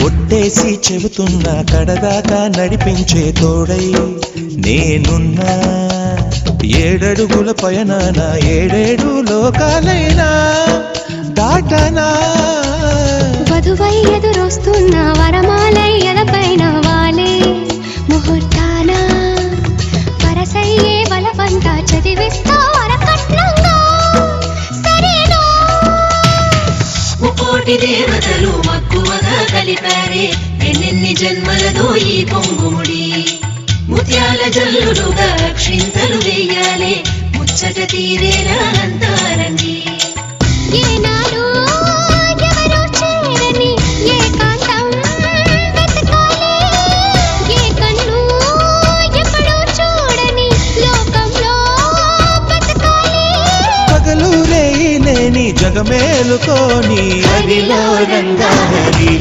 ఒట్టేసి చెబుతున్నా కడదాకా నడిపించే తోడై నేనున్నా. 7 అడుగుల పయనాన 7 లోకాలైనా దాటనా. వధువై ఎదురొస్తున్న వరమాలై ఎదపైన వాలే ముహూర్తాన వరసయ్యే బలవంతా చదివిస్తా వరకట్నంగా సరేనా. ముకోటి దేవతలు మక్కువగా కలిపారే ఎన్నెన్ని జన్మలదో ఈ పొంగుముడి. ముత్యాల జల్లులుగా క్షింతలు వేయాలే ముచ్చట తీరేలా అంతారండి. ఏనాడు ఎవరో చేరని ఏకాంతం వెతకాలి. ఏ కన్ను ఎప్పుడూ చూడని లోకంలో బతకాలి. పగలు రేయి లేని జగమేలుకోని హరిలో రంగాహరి.